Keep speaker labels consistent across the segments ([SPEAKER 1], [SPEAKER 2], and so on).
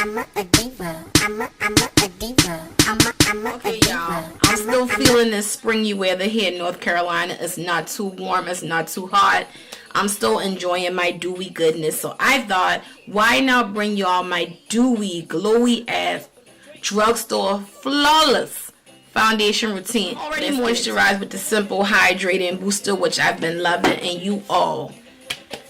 [SPEAKER 1] a diva. I'm a diva.
[SPEAKER 2] Okay, y'all. I'm still feeling this springy weather here in North Carolina. It's not too warm. It's not too hot. I'm still enjoying my dewy goodness. So I thought, why not bring y'all my dewy, glowy AF drugstore flawless foundation routine. Already moisturized with the simple hydrating booster, which I've been loving, and you all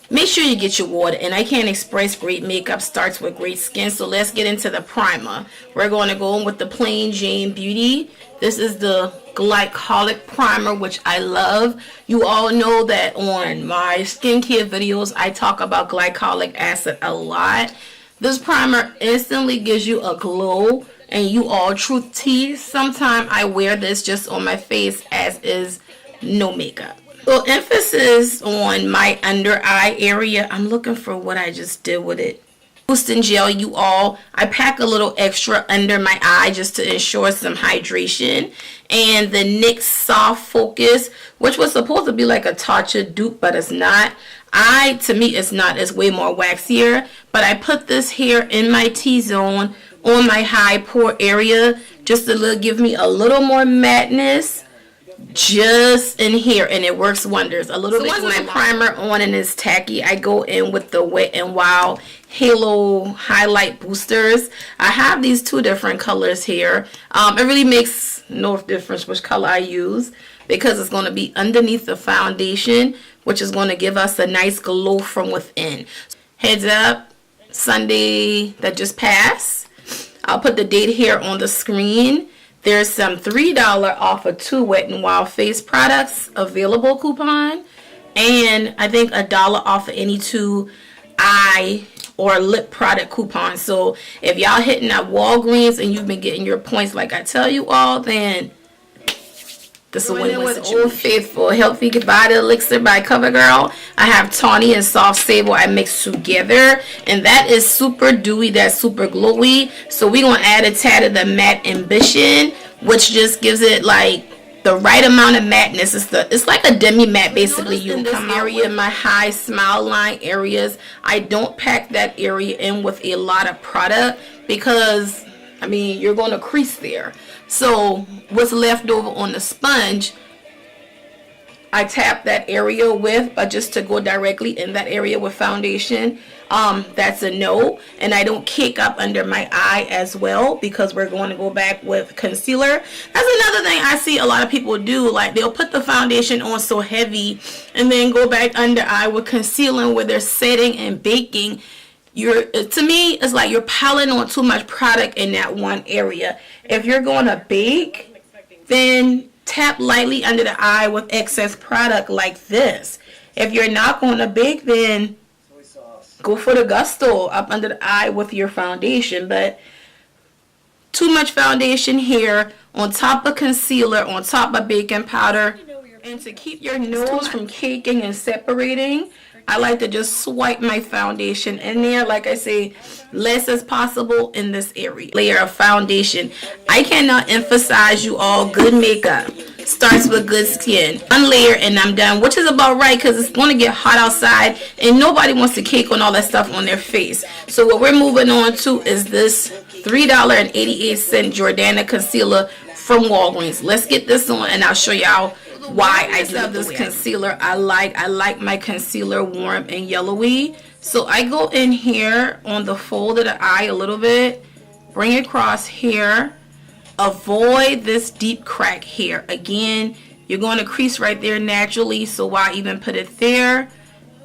[SPEAKER 2] make sure you get your water. And I can't express great makeup starts with great skin. So let's get into the primer. We're going to go in with the Plain Jane Beauty. This is the glycolic primer, which I love. You all know that on my skincare videos I talk about glycolic acid a lot. This primer instantly gives you a glow. And you all, truth tea, sometimes I wear this just on my face as is, no makeup. So emphasis on my under eye area. I'm looking for what I just did with it. Boosting gel, you all. I pack a little extra under my eye just to ensure some hydration. And the NYX Soft Focus, which was supposed to be like a Tatcha dupe, but it's not. To me, it's not. It's way more waxier. But I put this here in my T-zone on my high pore area just to give me a little more mateness just in here, and it works wonders. A little bit. Once my primer on and it's tacky, I go in with the Wet n Wild Halo Highlight Boosters. I have these two different colors here. It really makes no difference which color I use because it's going to be underneath the foundation, which is going to give us a nice glow from within. Heads up, Sunday that just passed, I'll put the date here on the screen. There's some $3 off of 2 Wet n Wild face products available coupon, and I think $1 off of any 2 eye or lip product coupons. So if y'all hitting up Walgreens and you've been getting your points like I tell you all, then this is a win-win situation. Old Faithful Healthy Body Elixir by CoverGirl. I have Tawny and Soft Sable I mixed together, and that is super dewy, that's super glowy. So we're going to add a tad of the Matte Ambition, which just gives it like the right amount of matteness. It's like a demi matte basically. You in this area, my high smile line areas, I don't pack that area in with a lot of product because I mean, you're going to crease there. So what's left over on the sponge, I tap that area with, but just to go directly in that area with foundation, that's a no. And I don't cake up under my eye as well because we're going to go back with concealer. That's another thing I see a lot of people do. Like they'll put the foundation on so heavy and then go back under eye with concealing where they're setting and baking. To me, it's like you're piling on too much product in that one area. If you're going to bake, then tap lightly under the eye with excess product like this. If you're not going to bake, then go for the gusto up under the eye with your foundation. But too much foundation here on top of concealer, on top of baking powder. And to keep your nose from caking and separating, I like to just swipe my foundation in there. Like I say, less as possible in this area. Layer of foundation. I cannot emphasize you all, good makeup starts with good skin. One layer and I'm done, which is about right because it's going to get hot outside and nobody wants to cake on all that stuff on their face. So what we're moving on to is this $3.88 Jordana concealer from Walgreens. Let's get this on and I'll show y'all why I love this concealer. I like my concealer warm and yellowy. So I go in here on the fold of the eye a little bit, bring it across here, avoid this deep crack here. Again, you're going to crease right there naturally, so why even put it there?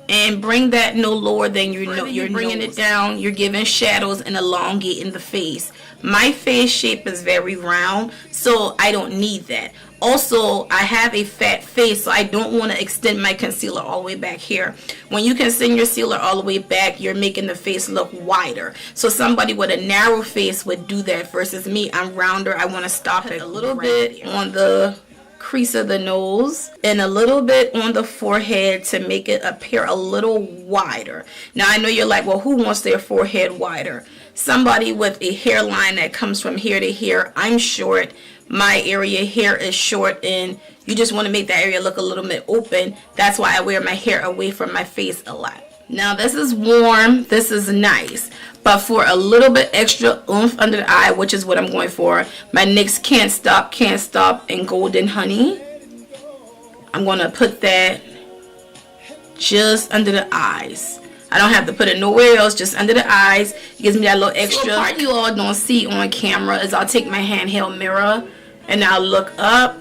[SPEAKER 2] And bring that no lower than you're bringing it down. You're giving shadows and elongating the face. My face shape is very round, so I don't need that. Also, I have a fat face, so I don't want to extend my concealer all the way back here. When you can send your concealer all the way back, you're making the face look wider. So somebody with a narrow face would do that versus me. I'm rounder. I want to stop it a little bit on the crease of the nose and a little bit on the forehead to make it appear a little wider. Now, I know you're like, well, who wants their forehead wider? Somebody with a hairline that comes from here to here. I'm short. My area here is short and you just want to make that area look a little bit open. That's why I wear my hair away from my face a lot. Now this is warm, this is nice, But for a little bit extra oomph under the eye, which is what I'm going for, my NYX Can't Stop, and Golden Honey, I'm going to put that just under the eyes. I don't have to put it nowhere else, just under the eyes. It gives me that little extra. So part you all don't see on camera is I'll take my handheld mirror and I'll look up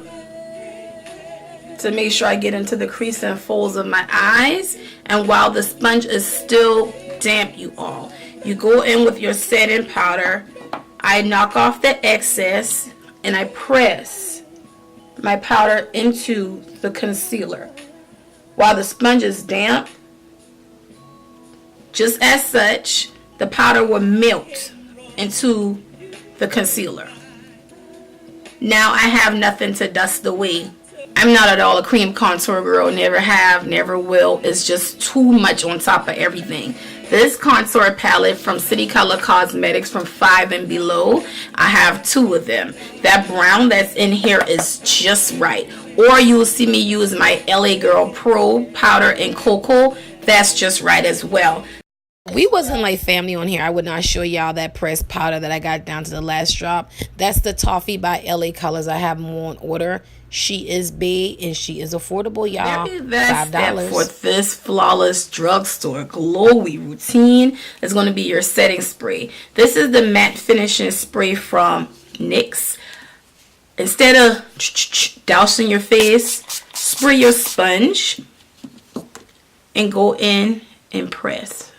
[SPEAKER 2] to make sure I get into the crease and folds of my eyes. And while the sponge is still damp, you all, you go in with your setting powder. I knock off the excess and I press my powder into the concealer. While the sponge is damp, just as such, the powder will melt into the concealer. Now I have nothing to dust away. I'm not at all a cream contour girl, never have, never will. It's just too much on top of everything. This contour palette from City Color Cosmetics from 5 and below, I have 2 of them. That brown that's in here is just right. Or you will see me use my LA Girl Pro powder in Cocoa. That's just right as well. We wasn't like family on here. I would not show y'all that pressed powder that I got down to the last drop. That's the Toffee by LA Colors. I have more on order. She is big and she is affordable, y'all. $5 for this flawless drugstore glowy routine is going to be your setting spray. This is the matte finishing spray from NYX. Instead of dousing your face, spray your sponge and go in and press.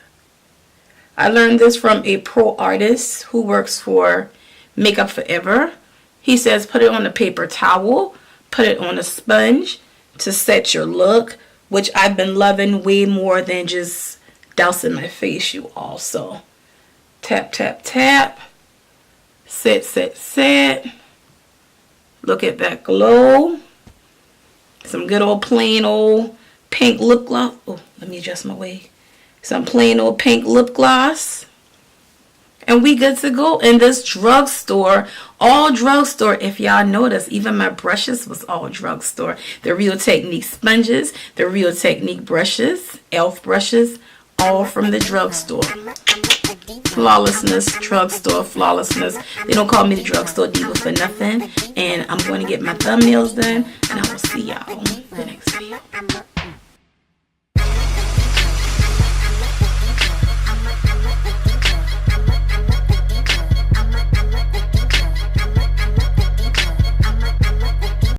[SPEAKER 2] I learned this from a pro artist who works for Makeup Forever. He says put it on a paper towel, put it on a sponge to set your look, which I've been loving way more than just dousing my face, you all. So tap, tap, tap, set, set, set. Look at that glow. Some good old plain old pink lip gloss. Oh, let me adjust my wig. Some plain old pink lip gloss. And we good to go in this drugstore. All drugstore. If y'all notice, even my brushes was all drugstore. The Real Technique sponges, the Real Technique brushes, e.l.f. brushes, all from the drugstore. Flawlessness, drugstore flawlessness. They don't call me the drugstore diva for nothing. And I'm going to get my thumbnails done. And I will see y'all in the next video.